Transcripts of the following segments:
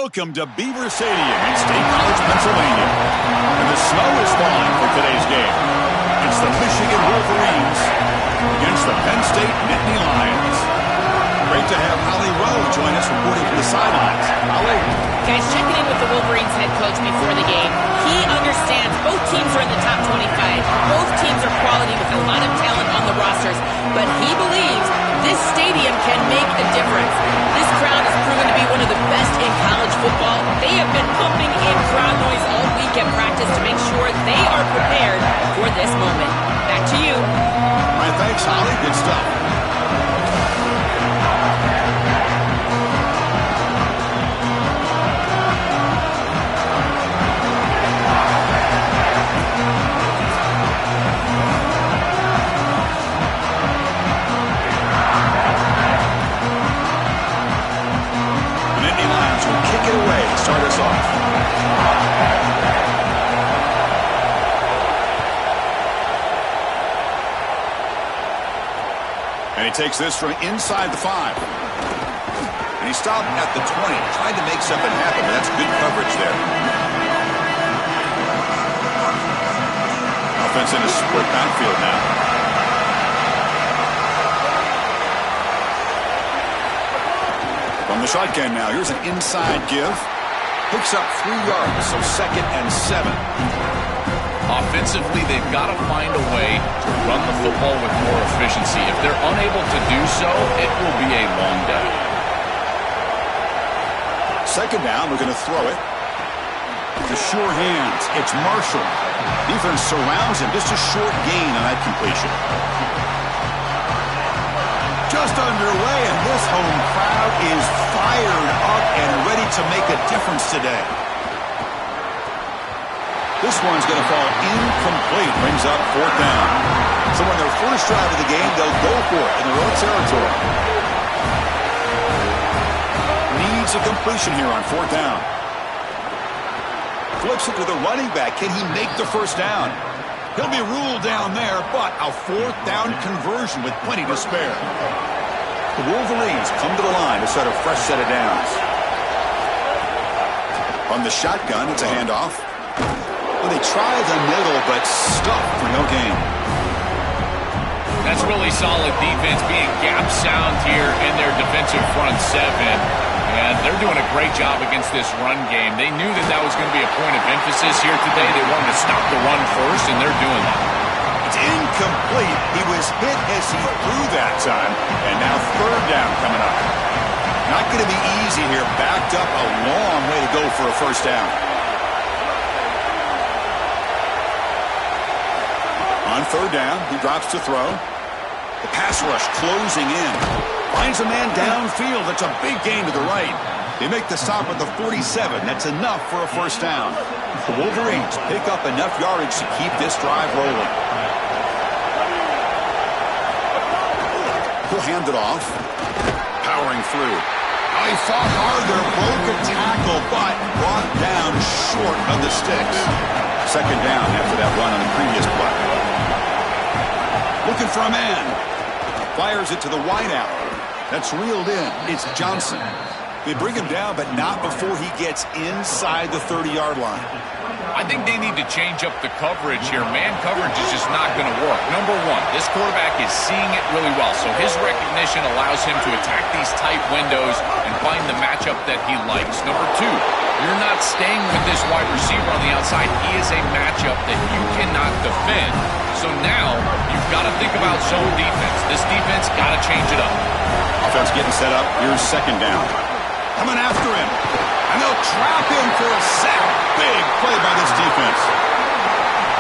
Welcome to Beaver Stadium in State College, Pennsylvania. And the snow is falling for today's game. It's the Michigan Wolverines against the Penn State Nittany Lions. Great to have Holly Rowe join us reporting from the sidelines. Holly. Guys, checking in with the Wolverines head coach before the game. He understands both teams are in the top 25. Both teams are quality with a lot of talent on the rosters. But he believes this stadium can make a difference. This crowd has proven to be one of the best in college football. They have been pumping in crowd noise all week at practice to make sure they are prepared for this moment. Back to you. All right, thanks, Holly. Good stuff. Kick it away to start us off. And he takes this from inside the 5. And he stopped at the 20, tried to make something happen, but that's good coverage there. Offense in a split backfield now. From the shotgun now, here's an inside give. Picks up 3 yards, so 2nd and 7. Offensively, they've got to find a way to run the football with more efficiency. If they're unable to do so, it will be a long day. 2nd down, we're going to throw it. The sure hands, it's Marshall. Defense surrounds him, just a short gain on that completion. Just underway, and this home crowd is fired up and ready to make a difference today. This one's going to fall incomplete. Brings up 4th down. So on their first drive of the game, they'll go for it in their own territory. Needs a completion here on 4th down. Flips it to the running back. Can he make the first down? He'll be ruled down there, but a 4th down conversion with plenty to spare. The Wolverines come to the line to start a fresh set of downs. On the shotgun, it's a handoff. Well, they try the middle, but stuffed for no gain. That's really solid defense, being gap sound here in their defensive front 7. And they're doing a great job against this run game. They knew that that was going to be a point of emphasis here today. They wanted to stop the run first, and they're doing that. It's incomplete. He was hit as he threw that time. And now 3rd down coming up. Not going to be easy here. Backed up a long way to go for a first down. On 3rd down, he drops to throw. The pass rush closing in. Finds a man downfield. That's a big gain to the right. They make the stop at the 47. That's enough for a first down. The Wolverines pick up enough yardage to keep this drive rolling. He'll hand it off. Powering through. He fought hard there, broke a tackle, but brought down short of the sticks. 2nd down after that run on the previous play. Looking for a man. Fires it to the wideout. That's reeled in. It's Johnson. They bring him down, but not before he gets inside the 30-yard line. I think they need to change up the coverage here. Man coverage is just not going to work. Number 1, this quarterback is seeing it really well, so his recognition allows him to attack these tight windows and find the matchup that he likes. Number 2, you're not staying with this wide receiver on the outside. He is a matchup that you cannot defend. So now you've got to think about zone defense. This defense got to change it up. Offense getting set up. Here's 2nd down. Coming after him. And they'll trap him for a sack. Big play by this defense.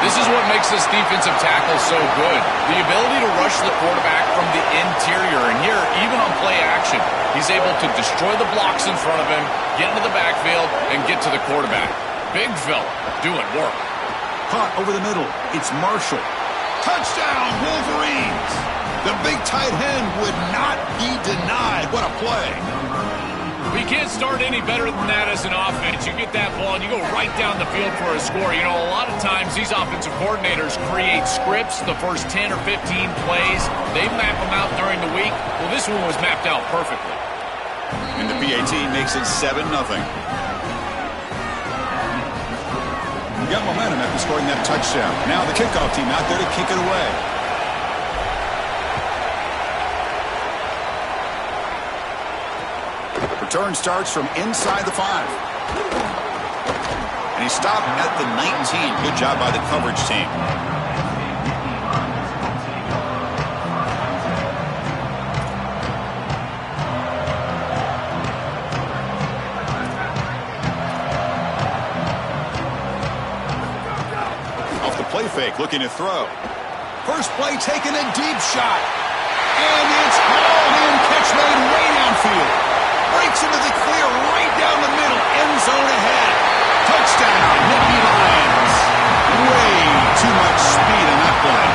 This is what makes this defensive tackle so good. The ability to rush the quarterback from the interior. And here, even on play action, he's able to destroy the blocks in front of him, get into the backfield, and get to the quarterback. Big fella doing work. Caught over the middle. It's Marshall. Touchdown, Wolverines. The big tight end would not be denied. What a play. We can't start any better than that as an offense. You get that ball and you go right down the field for a score. You know, a lot of times these offensive coordinators create scripts, the first 10 or 15 plays. They map them out during the week. Well, this one was mapped out perfectly. And the PAT makes it 7-0. got momentum after scoring that touchdown. Now the kickoff team out there to kick it away. Return starts from inside the 5. And he stopped at the 19. Good job by the coverage team. Play fake, looking to throw. First play, taking a deep shot. And it's hauled in, catch made way downfield. Breaks into the clear, right down the middle, end zone ahead. Touchdown, Nittany Lions. Way too much speed in that play.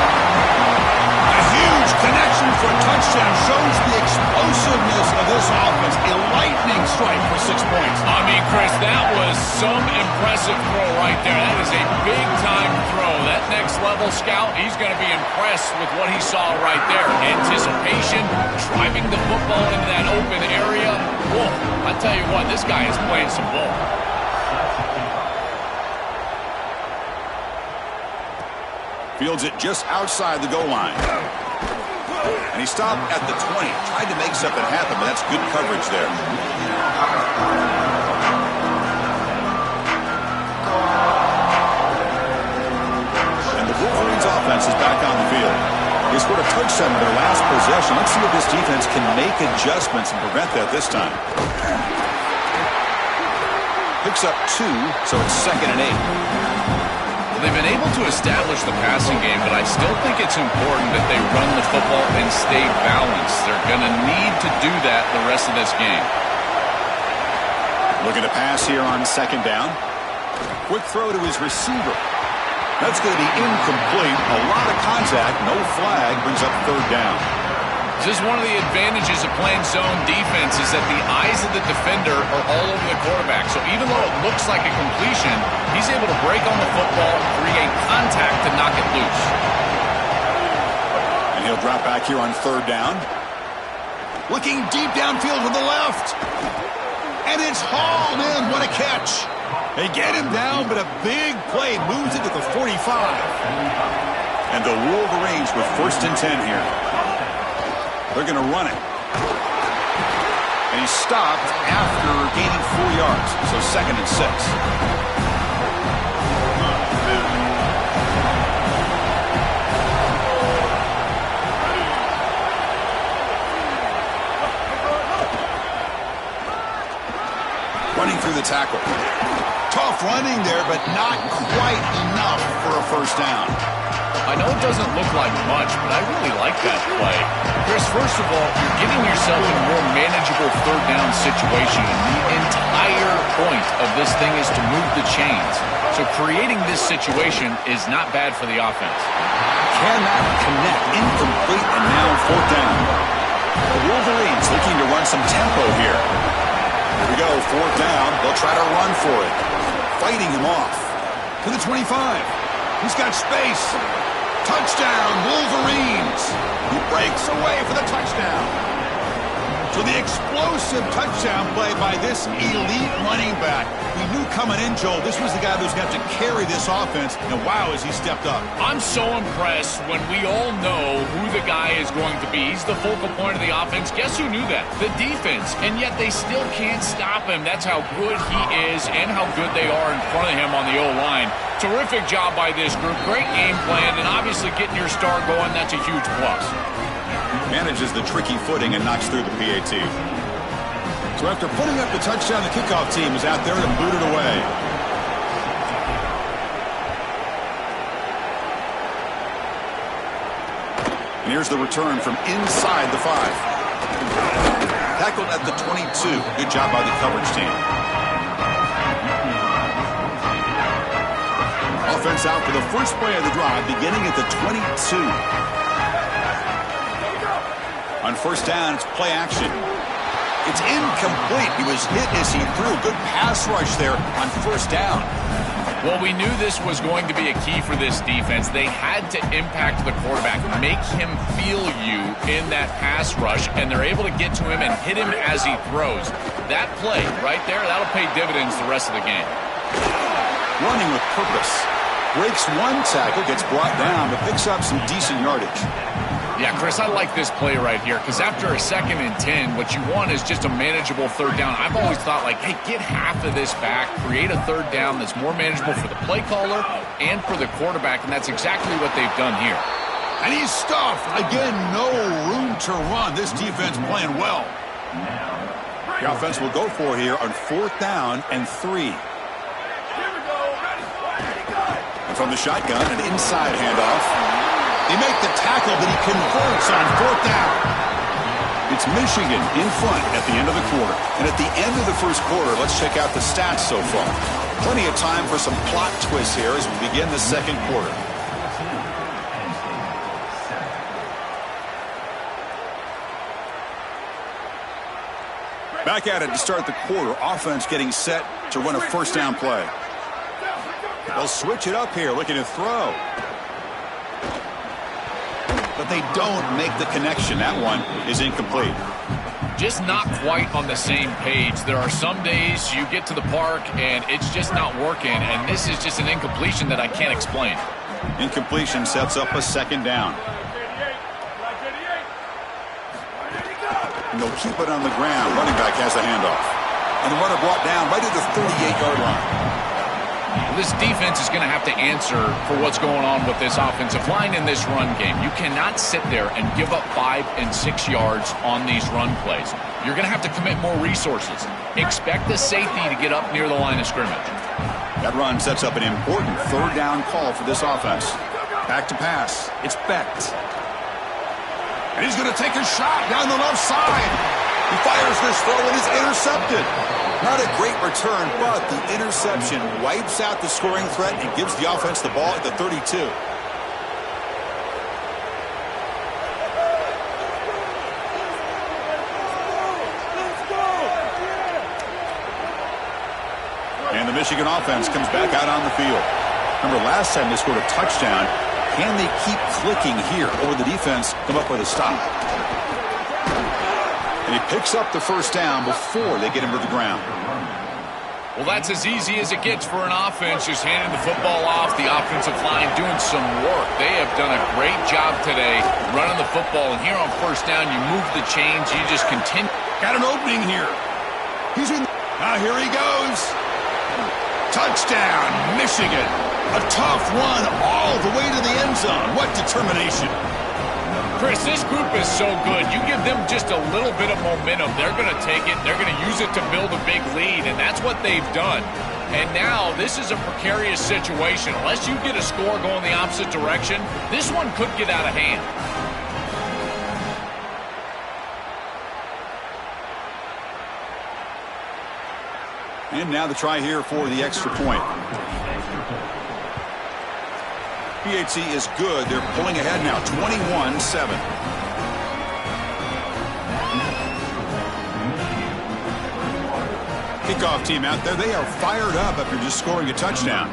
A huge connection for a touchdown shows the explosiveness of this offense. A lightning strike for 6 points. I mean, Chris, that was some impressive throw right there. That is a big-time throw. That next-level scout, he's going to be impressed with what he saw right there. Anticipation, driving the football into that open area. Whoa, I tell you what, this guy is playing some ball. Fields it just outside the goal line. And he stopped at the 20. Tried to make something happen, but that's good coverage there. And the Wolverines offense is back on the field. They scored a touchdown in their last possession. Let's see if this defense can make adjustments and prevent that this time. Picks up 2, so it's 2nd and 8. They've been able to establish the passing game, but I still think it's important that they run the football and stay balanced. They're going to need to do that the rest of this game. Looking to pass here on 2nd down. Quick throw to his receiver. That's going to be incomplete. A lot of contact, no flag, brings up 3rd down. This is one of the advantages of playing zone defense is that the eyes of the defender are all over the quarterback. So even though it looks like a completion, he's able to break on the football, create contact to knock it loose. And he'll drop back here on 3rd down. Looking deep downfield to the left. And it's hauled in. What a catch. They get him down, but a big play moves it to the 45. And the Wolverines with 1st and 10 here. They're going to run it. And he's stopped after gaining 4 yards. So 2nd and 6. Running through the tackle. Tough running there, but not quite enough for a 1st down. I know it doesn't look like much, but I really like that play. Chris, first of all, you're getting yourself in a more manageable 3rd down situation, and the entire point of this thing is to move the chains. So creating this situation is not bad for the offense. Cannot connect. Incomplete, and now 4th down. The Wolverines looking to run some tempo here. Here we go, 4th down. They'll try to run for it. Fighting him off. To the 25. He's got space. Touchdown, Wolverines. He breaks away for the touchdown. So the explosive touchdown play by this elite running back. We knew coming in, Joel, this was the guy who's got to carry this offense. And wow, has he stepped up. I'm so impressed when we all know who the guy is going to be. He's the focal point of the offense. Guess who knew that? The defense. And yet they still can't stop him. That's how good he is and how good they are in front of him on the O-line. Terrific job by this group. Great game plan. And obviously getting your star going, that's a huge plus. Manages the tricky footing and knocks through the PAT. So after putting up the touchdown, the kickoff team is out there to boot it away. And here's the return from inside the 5. Tackled at the 22. Good job by the coverage team. Offense out for the first play of the drive, beginning at the 22. On first down, it's play action. It's incomplete. He was hit as he threw. Good pass rush there on first down. Well, we knew this was going to be a key for this defense. They had to impact the quarterback, make him feel you in that pass rush, and they're able to get to him and hit him as he throws. That play right there, that'll pay dividends the rest of the game. running with purpose. Breaks one tackle, gets brought down, but picks up some decent yardage. Yeah, Chris, I like this play right here because after a 2nd and 10, what you want is just a manageable 3rd down. I've always thought, like, hey, get half of this back, create a 3rd down that's more manageable for the play caller and for the quarterback, and that's exactly what they've done here. And he's stuffed. Again, no room to run. This defense playing well. The offense will go for here on 4th down and 3. And from the shotgun, an inside handoff. They make the tackle, but he converts on 4th down. It's Michigan in front at the end of the quarter. And at the end of the first quarter, let's check out the stats so far. Plenty of time for some plot twists here as we begin the second quarter. Back at it to start the quarter. Offense getting set to run a 1st down play. They'll switch it up here, looking to throw. But they don't make the connection. That one is incomplete. Just not quite on the same page. There are some days you get to the park and it's just not working, and this is just an incompletion that I can't explain. Incompletion sets up a 2nd down. And they'll keep it on the ground. Running back has the handoff. And the runner brought down right at the 38-yard line. Well, this defense is going to have to answer for what's going on with this offensive line in this run game. You cannot sit there and give up 5 and 6 yards on these run plays. You're going to have to commit more resources. Expect the safety to get up near the line of scrimmage. That run sets up an important 3rd down call for this offense. Back to pass. It's Becht. And he's going to take a shot down the left side. He fires this throw and is intercepted. Not a great return, but the interception wipes out the scoring threat and gives the offense the ball at the 32. And the Michigan offense comes back out on the field. Remember, last time they scored a touchdown. Can they keep clicking here, or the defense come up with a stop? And he picks up the 1st down before they get him to the ground. Well, that's as easy as it gets for an offense, just handing the football off, the offensive line doing some work. They have done a great job today running the football, and here on 1st down, you move the chains, you just continue. Got an opening here. He's in. Now here he goes. Touchdown, Michigan. A tough run all the way to the end zone. What determination. Chris, this group is so good. You give them just a little bit of momentum, they're going to take it, they're going to use it to build a big lead, and that's what they've done. And now this is a precarious situation. Unless you get a score going the opposite direction, this one could get out of hand. And now the try here for the extra point. PHC is good. They're pulling ahead now, 21-7. Kickoff team out there. They are fired up after just scoring a touchdown.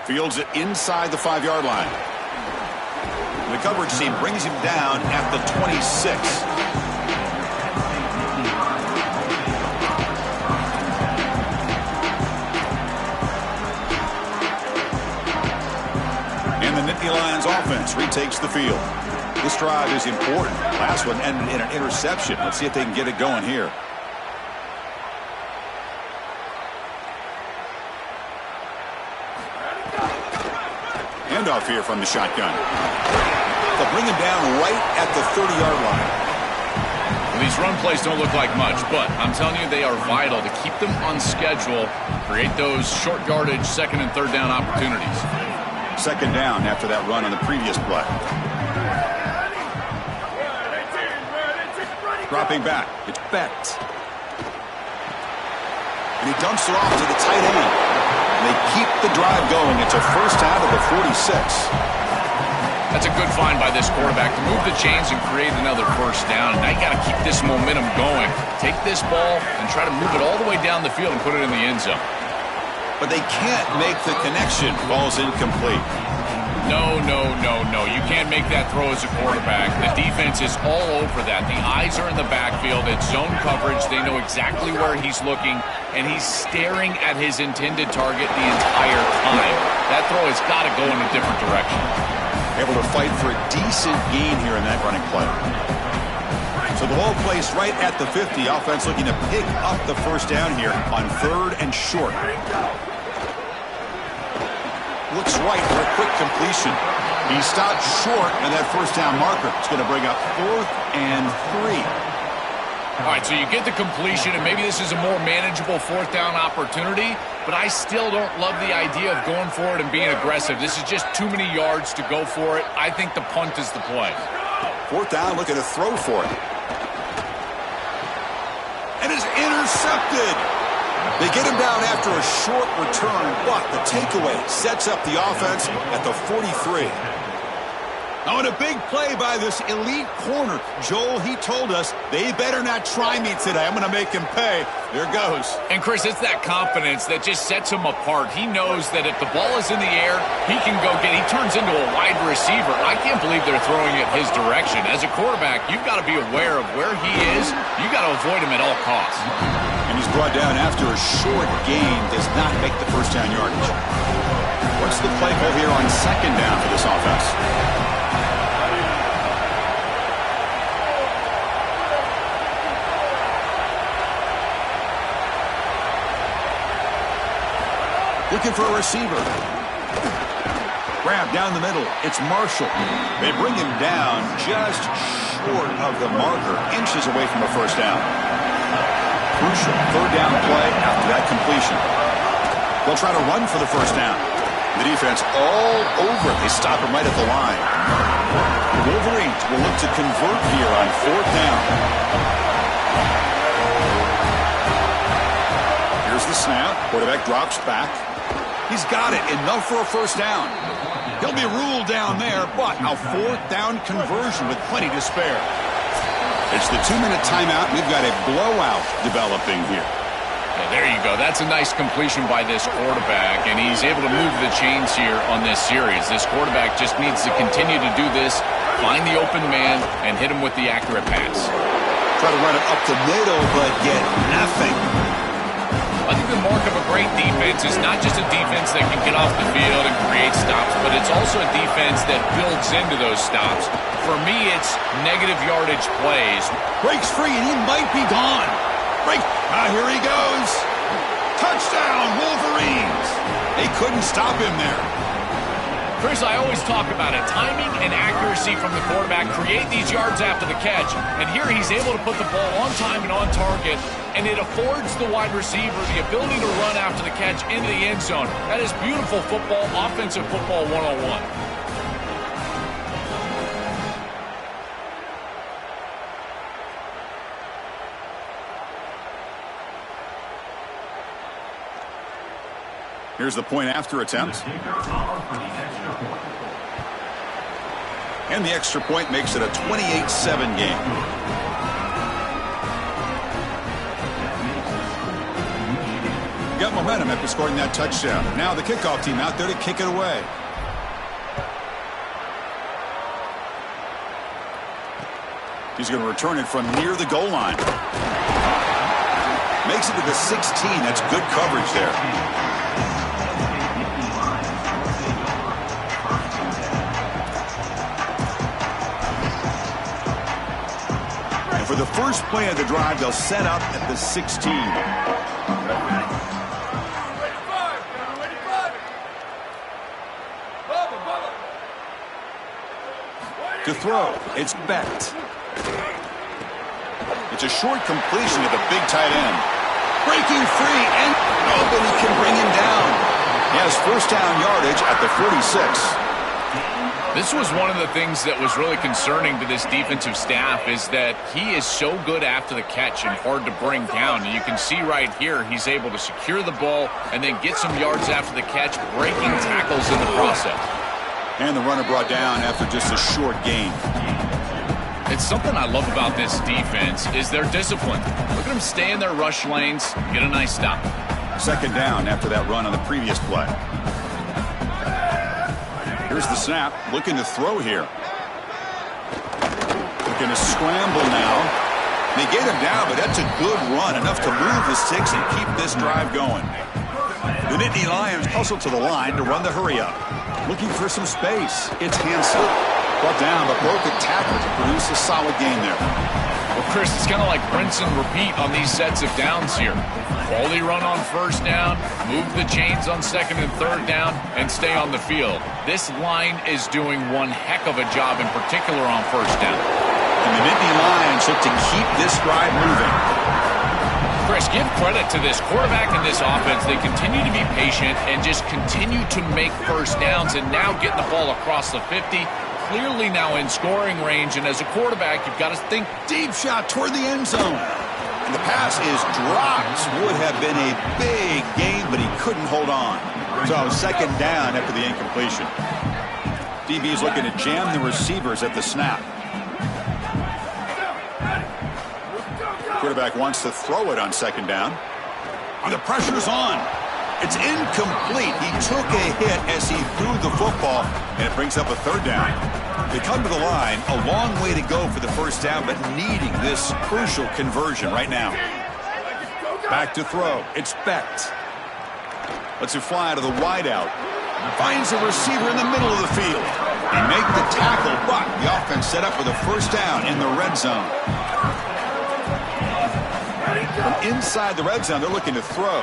Fields it inside the 5-yard line. The coverage team brings him down at the 26. Nittany Lions offense retakes the field. This drive is important. Last one ended in an interception. Let's see if they can get it going here. Handoff here from the shotgun. They'll bring him down right at the 30-yard line. Well, these run plays don't look like much, but I'm telling you they are vital to keep them on schedule, create those short yardage 2nd and 3rd down opportunities. 2nd down after that run on the previous play. Dropping back. It's Becht. And he dumps it off to the tight end. And they keep the drive going. It's a 1st down to the 46. That's a good find by this quarterback to move the chains and create another 1st down. And now you got to keep this momentum going. Take this ball and try to move it all the way down the field and put it in the end zone. But they can't make the connection. Ball's incomplete. No, no, no, no. You can't make that throw as a quarterback. The defense is all over that. The eyes are in the backfield. It's zone coverage. They know exactly where he's looking, and he's staring at his intended target the entire time. That throw has got to go in a different direction. Able to fight for a decent gain here in that running play. So the ball placed right at the 50. Offense looking to pick up the first down here on 3rd and short. Looks right for a quick completion. He stopped short of that first down marker. It's going to bring up 4th and 3. All right, so you get the completion, and maybe this is a more manageable 4th down opportunity, but I still don't love the idea of going for it and being aggressive. This is just too many yards to go for it. I think the punt is the play. 4th down, looking to throw for it. And is intercepted. They get him down after a short return, but the takeaway sets up the offense at the 43. Now, in a big play by this elite corner, Joel, he told us they better not try me today. I'm going to make him pay. There goes. And, Chris, it's that confidence that just sets him apart. He knows that if the ball is in the air, he can go get it. He turns into a wide receiver. I can't believe they're throwing it his direction. As a quarterback, you've got to be aware of where he is. You've got to avoid him at all costs. And he's brought down after a short gain. Does not make the first down yardage. What's the play call here on 2nd down for this offense? Looking for a receiver. Grab down the middle. It's Marshall. They bring him down just short of the marker, inches away from a first down. Crucial 3rd down play after that completion. They'll try to run for the first down. The defense all over it. They stop him right at the line. The Wolverines will look to convert here on 4th down. Here's the snap. Quarterback drops back. He's got it. Enough for a first down. He'll be ruled down there, but a 4th down conversion with plenty to spare. It's the 2-minute timeout. We've got a blowout developing here. Yeah, there you go. That's a nice completion by this quarterback, and he's able to move the chains here on this series. This quarterback just needs to continue to do this, find the open man, and hit him with the accurate pass. Try to run it up the middle, but get nothing. I think the mark of a great defense is not just a defense that can get off the field and create stops, but it's also a defense that builds into those stops. For me, it's negative yardage plays. Breaks free, and he might be gone. Here he goes. Touchdown, Wolverines. They couldn't stop him there. Chris, I always talk about it. Timing and accuracy from the quarterback create these yards after the catch. And here he's able to put the ball on time and on target. And it affords the wide receiver the ability to run after the catch into the end zone. That is beautiful football, offensive football 101. Here's the point after attempt. And the extra point makes it a 28-7 game. Got momentum after scoring that touchdown. Now the kickoff team out there to kick it away. He's going to return it from near the goal line. Makes it to the 16. That's good coverage there. For the first play of the drive, they'll set up at the 16. To throw, it's Becht. It's a short completion to the big tight end. Breaking free, and nobody can bring him down. He has first down yardage at the 46. This was one of the things that was really concerning to this defensive staff is that he is so good after the catch and hard to bring down. And you can see right here he's able to secure the ball and then get some yards after the catch, breaking tackles in the process. And the runner brought down after just a short gain. It's something I love about this defense is their discipline. Look at them stay in their rush lanes, get a nice stop. 2nd down after that run on the previous play. Here's the snap. Looking to throw here. Looking to scramble now. They get him down, but that's a good run. Enough to move the sticks and keep this drive going. The Nittany Lions hustle to the line to run the hurry up. Looking for some space. It's Hansen. Brought down, but broke the tackle to produce a solid gain there. Well, Chris, it's kind of like rinse and repeat on these sets of downs here. Quality run on first down, move the chains on second and third down, and stay on the field. This line is doing one heck of a job, in particular on first down. And the Nittany Lions look to keep this drive moving. Chris, give credit to this quarterback and this offense. They continue to be patient and just continue to make first downs, and now getting the ball across the 50. Clearly now in scoring range, and as a quarterback, you've got to think deep shot toward the end zone. And the pass is dropped. Would have been a big gain, but he couldn't hold on. So second down after the incompletion. DB is looking to jam the receivers at the snap. Quarterback wants to throw it on second down. And the pressure's on. It's incomplete. He took a hit as he threw the football, and it brings up a third down. They come to the line, a long way to go for the first down, but needing this crucial conversion right now. Back to throw. It's Becht. Lets it fly out of the wideout. Finds a receiver in the middle of the field. They make the tackle, but the offense set up with a first down in the red zone. From inside the red zone, they're looking to throw.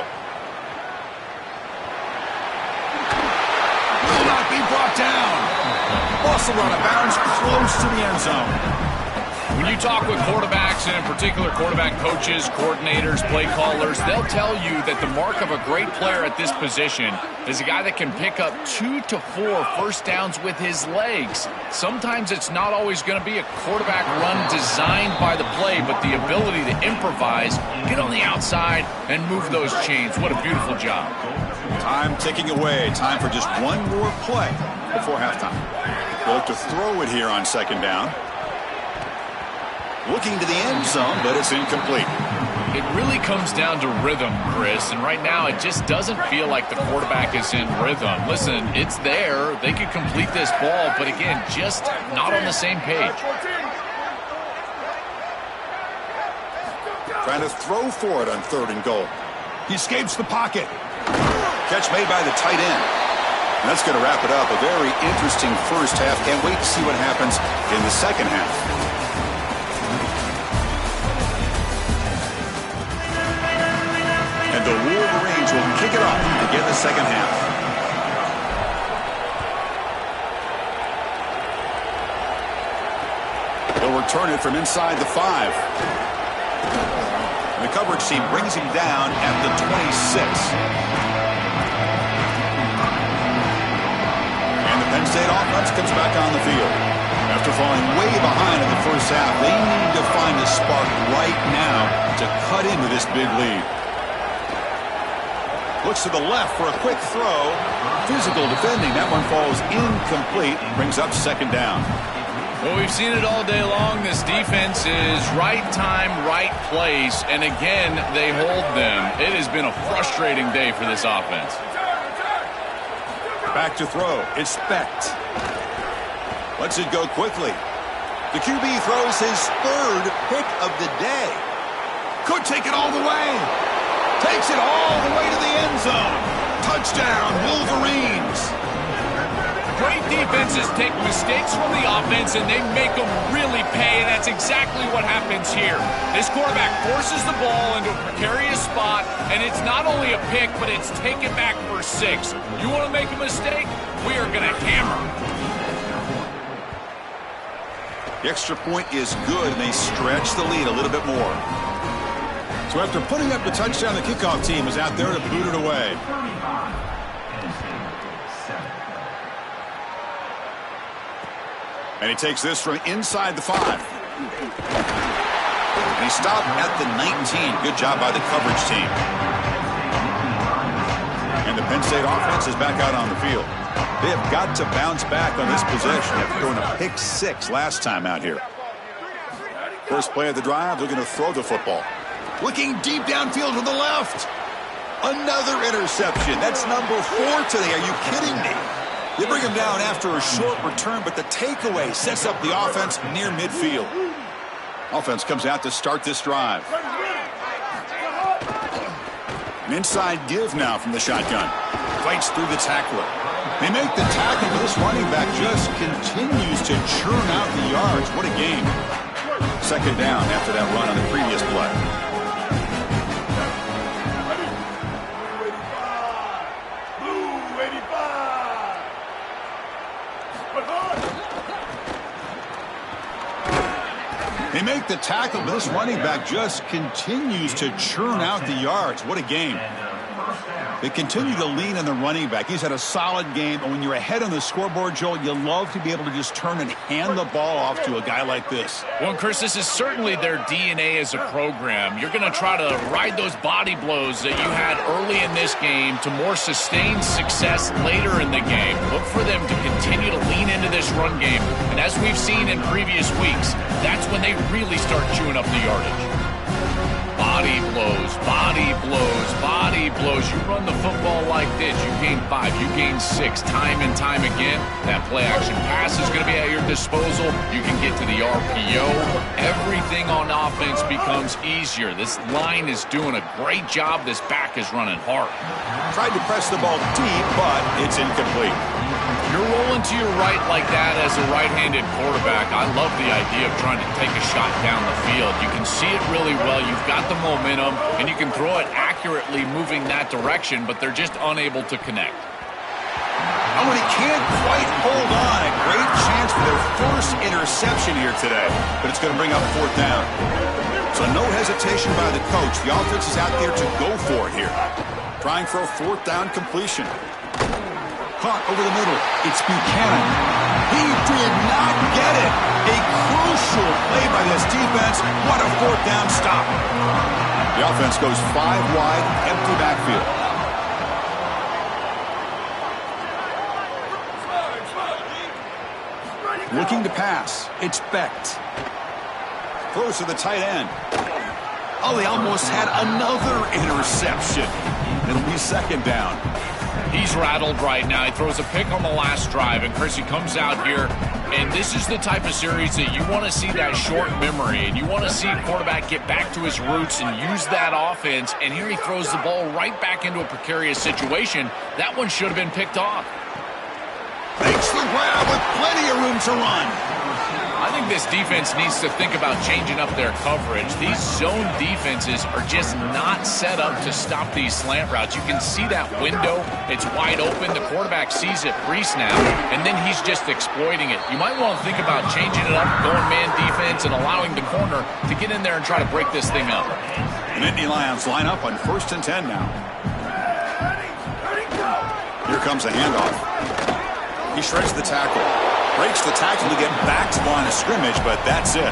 Will not be brought down. Ball run out of bounds close to the end zone. When you talk with quarterbacks, and in particular quarterback coaches, coordinators, play callers, they'll tell you that the mark of a great player at this position is a guy that can pick up 2 to 4 first downs with his legs. Sometimes it's not always going to be a quarterback run designed by the play, but the ability to improvise, get on the outside, and move those chains. What a beautiful job. Time ticking away. Time for just one more play before halftime. They'll look to throw it here on second down. Looking to the end zone, but it's incomplete. It really comes down to rhythm, Chris, and right now it just doesn't feel like the quarterback is in rhythm. Listen, it's there. They could complete this ball, but again, just not on the same page. Trying to throw for it on third and goal. He escapes the pocket. Catch made by the tight end. And that's going to wrap it up. A very interesting first half. Can't wait to see what happens in the second half. And the Wolverines will kick it off to begin the second half. They'll return it from inside the 5. And the coverage team brings him down at the 26. And the Penn State offense comes back on the field. After falling way behind in the first half, they need to find a spark right now to cut into this big lead. Looks to the left for a quick throw. Physical defending. That one falls incomplete. Brings up second down. Well, we've seen it all day long. This defense is right time, right place. And again, they hold them. It has been a frustrating day for this offense. Back to throw. It's Becht. Lets it go quickly. The QB throws his third pick of the day. Could take it all the way. Takes it all the way to the end zone. Touchdown, Wolverines. Great defenses take mistakes from the offense, and they make them really pay, and that's exactly what happens here. This quarterback forces the ball into a precarious spot, and it's not only a pick, but it's taken back for 6. You want to make a mistake? We are going to hammer. The extra point is good, and they stretch the lead a little bit more. So after putting up the touchdown, the kickoff team is out there to boot it away. And he takes this from inside the 5. And he stopped at the 19. Good job by the coverage team. And the Penn State offense is back out on the field. They have got to bounce back on this possession after throwing a pick 6 last time out here. First play of the drive, looking to throw the football. Looking deep downfield to the left. Another interception. That's number 4 today. Are you kidding me? They bring him down after a short return, but the takeaway sets up the offense near midfield. Offense comes out to start this drive. An inside give now from the shotgun. Fights through the tackler. They make the tackle, but this running back just continues to churn out the yards. What a game. Second down after that run on the previous play. They make the tackle, but this running back just continues to churn out the yards. What a game. They continue to lean on the running back. He's had a solid game, and when you're ahead on the scoreboard, Joel, you love to be able to just turn and hand the ball off to a guy like this. Well, Chris, this is certainly their DNA as a program. You're going to try to ride those body blows that you had early in this game to more sustained success later in the game. Look for them to continue to lean into this run game, and as we've seen in previous weeks, that's when they really start chewing up the yardage. Body blows, body blows, body blows. You run the football like this, you gain 5, you gain 6, time and time again. That play action pass is going to be at your disposal. You can get to the RPO. Everything on offense becomes easier. This line is doing a great job. This back is running hard. Tried to press the ball deep, but it's incomplete. You're rolling to your right like that as a right-handed quarterback. I love the idea of trying to take a shot down the field. You can see it really well. You've got the momentum, and you can throw it accurately moving that direction, but they're just unable to connect. Oh, and he can't quite hold on. A great chance for their first interception here today, but it's going to bring up fourth down. So no hesitation by the coach. The offense is out there to go for it here. Trying for a fourth down completion. Caught over the middle. It's Buchanan. He did not get it. A crucial play by this defense. What a fourth down stop. The offense goes 5 wide, empty backfield. Looking to pass. It's Becht. Throws to the tight end. Oh, they almost had another interception. It'll be second down. He's rattled right now. He throws a pick on the last drive, and Chris, he comes out here, and this is the type of series that you want to see that short memory, and you want to see a quarterback get back to his roots and use that offense, and here he throws the ball right back into a precarious situation. That one should have been picked off. Makes the grab with plenty of room to run. I think this defense needs to think about changing up their coverage. These zone defenses are just not set up to stop these slant routes. You can see that window. It's wide open. The quarterback sees it pre-snap, and then he's just exploiting it. You might want to think about changing it up, going man defense, and allowing the corner to get in there and try to break this thing up. The Nittany Lions line up on 1st and 10 now. Here comes a handoff. He shreds the tackle. Breaks the tackle to get back to the line of scrimmage, but that's it.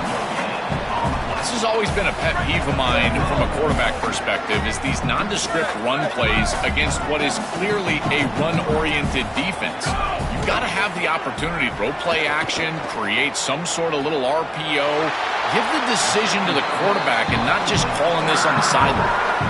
This has always been a pet peeve of mine from a quarterback perspective, is these nondescript run plays against what is clearly a run-oriented defense. You've got to have the opportunity to throw play action, create some sort of little RPO, give the decision to the quarterback and not just calling this on the sideline.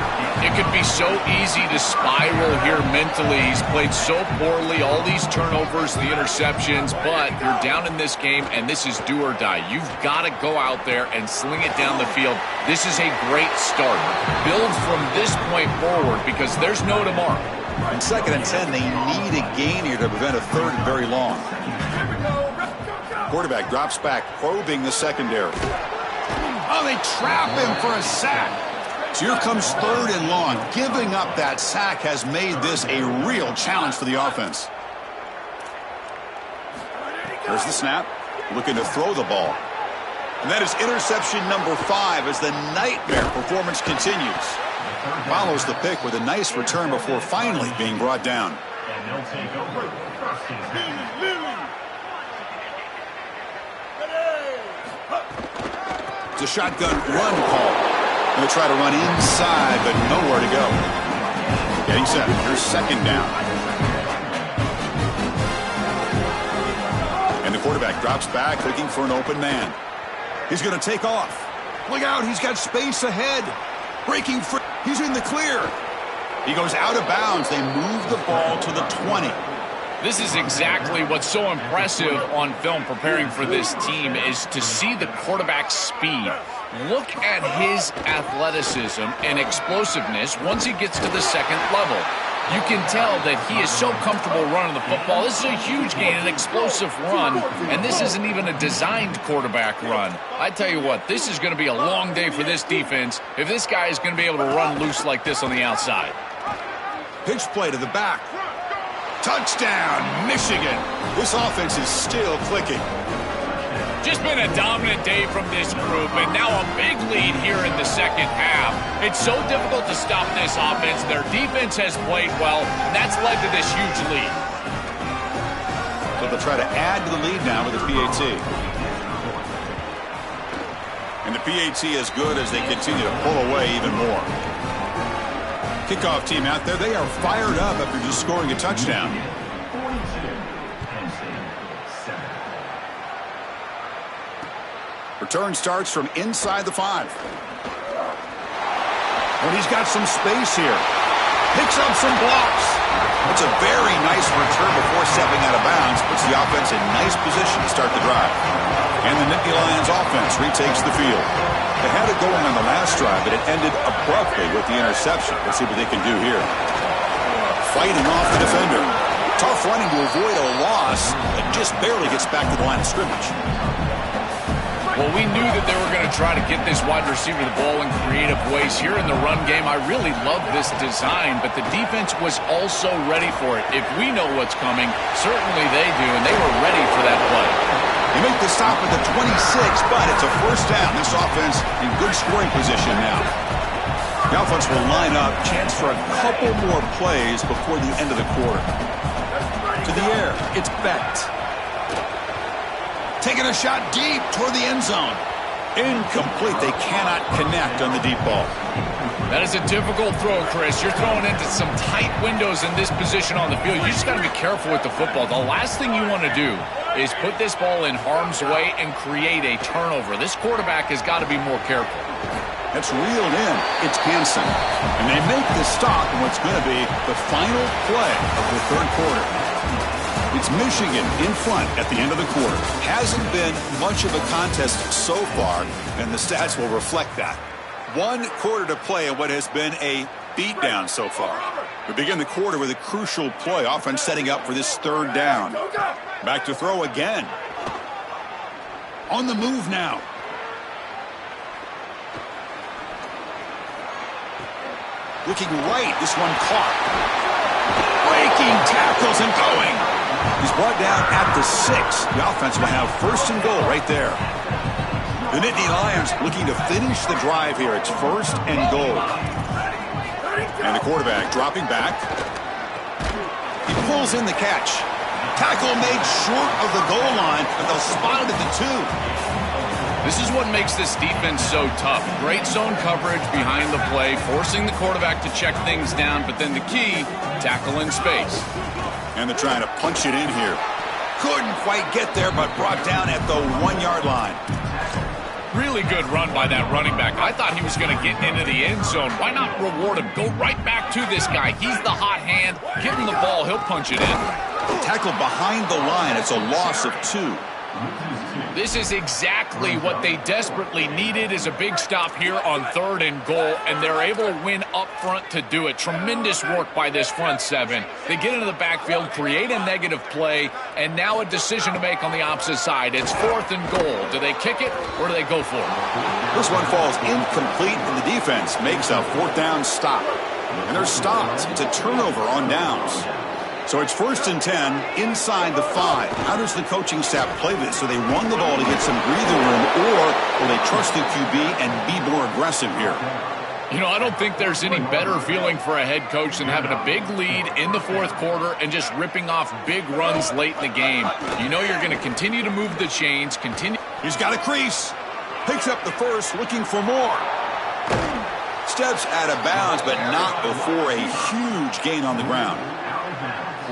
It could be so easy to spiral here mentally. He's played so poorly, all these turnovers, the interceptions, but you're down in this game, and this is do or die. You've got to go out there and sling it down the field. This is a great start. Build from this point forward because there's no tomorrow. On 2nd and 10, they need a gain here to prevent a third and very long. Quarterback drops back, probing the secondary. Oh, they trap him for a sack. So here comes 3rd and long. Giving up that sack has made this a real challenge for the offense. There's the snap. Looking to throw the ball. And that is interception number 5 as the nightmare performance continues. Follows the pick with a nice return before finally being brought down. It's a shotgun run call. Going to try to run inside, but nowhere to go. Getting set. Here's second down. And the quarterback drops back, looking for an open man. He's going to take off. Look out, he's got space ahead. Breaking free. He's in the clear. He goes out of bounds. They move the ball to the 20. This is exactly what's so impressive on film preparing for this team is to see the quarterback's speed. Look at his athleticism and explosiveness once he gets to the second level. You can tell that he is so comfortable running the football. This is a huge gain, an explosive run, and this isn't even a designed quarterback run. I tell you what, this is going to be a long day for this defense if this guy is going to be able to run loose like this on the outside. Pitch play to the back. Touchdown, Michigan. This offense is still clicking. Just been a dominant day from this group, and now a big lead here in the second half. It's so difficult to stop this offense. Their defense has played well, and that's led to this huge lead. So they'll try to add to the lead now with the PAT. And the PAT is good as they continue to pull away even more. Kickoff team out there, they are fired up after just scoring a touchdown. Return starts from inside the 5. And he's got some space here. Picks up some blocks. It's a very nice return before stepping out of bounds. Puts the offense in nice position to start the drive. And the Nittany Lions offense retakes the field. They had it going on the last drive, but it ended abruptly with the interception. Let's see what they can do here. Fighting off the defender. Tough running to avoid a loss, and just barely gets back to the line of scrimmage. Well, we knew that they were going to try to get this wide receiver the ball in creative ways here in the run game. I really love this design, but the defense was also ready for it. If we know what's coming, certainly they do, and they were ready for that play. They make the stop at the 26, but it's a first down. This offense in good scoring position now. The offense will line up. Chance for a couple more plays before the end of the quarter. To the air, it's Becht. Taking a shot deep toward the end zone. Incomplete. They cannot connect on the deep ball. That is a difficult throw, Chris. You're throwing into some tight windows in this position on the field. You just got to be careful with the football. The last thing you want to do is put this ball in harm's way and create a turnover. This quarterback has got to be more careful. That's reeled in. It's Hansen. And they make the stop in what's going to be the final play of the third quarter. It's Michigan in front at the end of the quarter. Hasn't been much of a contest so far, and the stats will reflect that. 1 quarter to play in what has been a beatdown so far. We begin the quarter with a crucial play. Offense setting up for this third down. Back to throw again. On the move now. Looking right. This one caught. Breaking tackles and going. He's brought down at the 6. The offense will have first and goal right there. The Nittany Lions looking to finish the drive here. It's first and goal. And the quarterback dropping back. He pulls in the catch. Tackle made short of the goal line, but they'll spot it at the 2. This is what makes this defense so tough. Great zone coverage behind the play, forcing the quarterback to check things down, but then the key, tackle in space. And they're trying to punch it in here. Couldn't quite get there, but brought down at the 1-yard line. Really good run by that running back. I thought he was going to get into the end zone. Why not reward him? Go right back to this guy. He's the hot hand. Give him the ball. He'll punch it in. Tackled behind the line. It's a loss of 2. This is exactly what they desperately needed, is a big stop here on third and goal, and they're able to win up front to do it. Tremendous work by this front 7. They get into the backfield, create a negative play, and now a decision to make on the opposite side. It's 4th and goal. Do they kick it or do they go for it? This one falls incomplete, and the defense makes a 4th down stop. And they're stopped. It's a turnover on downs. So it's 1st and 10 inside the 5. How does the coaching staff play this? So they run the ball to get some breathing room, or will they trust the QB and be more aggressive here? You know, I don't think there's any better feeling for a head coach than having a big lead in the 4th quarter and just ripping off big runs late in the game. You know you're going to continue to move the chains, continue. He's got a crease. Picks up the first, looking for more. Steps out of bounds, but not before a huge gain on the ground.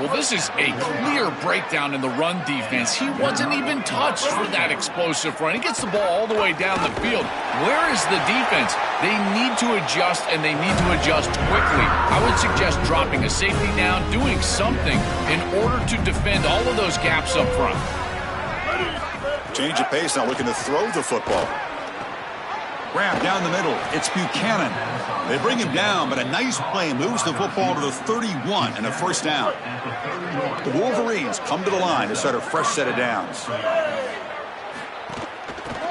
Well, this is a clear breakdown in the run defense. He wasn't even touched for that explosive run. He gets the ball all the way down the field. Where is the defense? They need to adjust, and they need to adjust quickly. I would suggest dropping a safety down, doing something in order to defend all of those gaps up front. Change of pace now, looking to throw the football. Grab down the middle. It's Buchanan. They bring him down, but a nice play moves the football to the 31 and a first down. The Wolverines come to the line to start a fresh set of downs.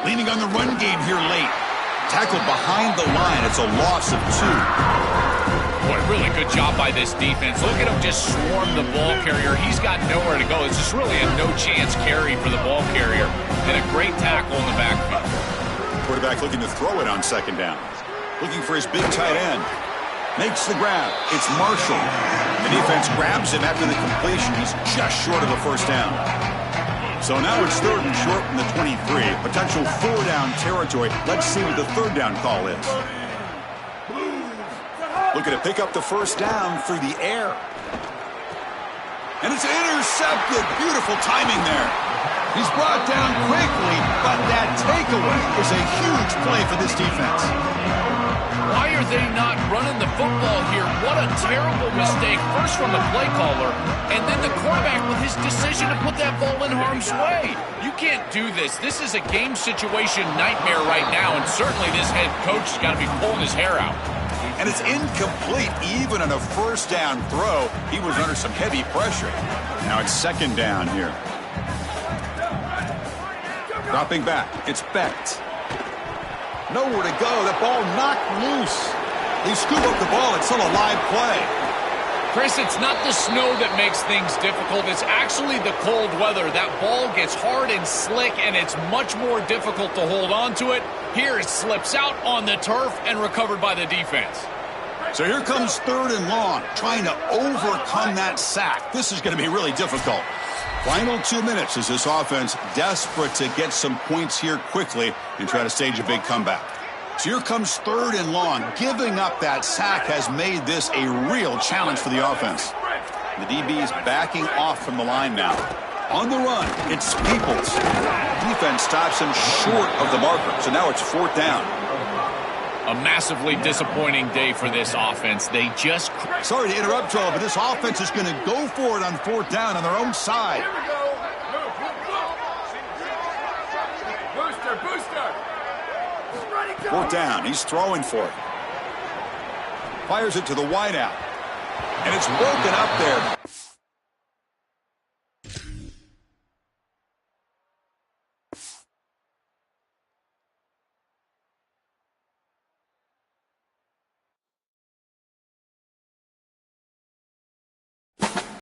Leaning on the run game here late. Tackled behind the line. It's a loss of 2. Boy, really good job by this defense. Look at him just swarm the ball carrier. He's got nowhere to go. It's just really a no-chance carry for the ball carrier. And a great tackle in the backfield. Quarterback looking to throw it on second down. Looking for his big tight end. Makes the grab. It's Marshall. The defense grabs him after the completion. He's just short of a first down. So now it's 3rd and short from the 23. Potential 4-down territory. Let's see what the 3rd down call is. Looking to pick up the first down through the air. And it's intercepted. Beautiful timing there. He's brought down quickly, but that takeaway is a huge play for this defense. Why are they not running the football here? What a terrible mistake, first from the play caller, and then the quarterback with his decision to put that ball in harm's way. You can't do this. This is a game situation nightmare right now, and certainly this head coach has got to be pulling his hair out. And it's incomplete. Even on a first down throw, he was under some heavy pressure. Now it's 2nd down here. Dropping back, it's Becht. Nowhere to go. That ball knocked loose. They scoop up the ball. It's still a live play. Chris, it's not the snow that makes things difficult. It's actually the cold weather. That ball gets hard and slick, and it's much more difficult to hold on to it. Here it slips out on the turf and recovered by the defense. So here comes 3rd and long, trying to overcome that sack. This is going to be really difficult. Final 2 minutes as this offense desperate to get some points here quickly and try to stage a big comeback. So here comes 3rd and long. Giving up that sack has made this a real challenge for the offense. The DB is backing off from the line now. On the run, it's Peoples. Defense stops him short of the marker, so now it's 4th down. A massively disappointing day for this offense. They just... Sorry to interrupt, Joel, but this offense is going to go for it on 4th down on their own side. Booster. 4th down. He's throwing for it. Fires it to the wideout. And it's broken up there.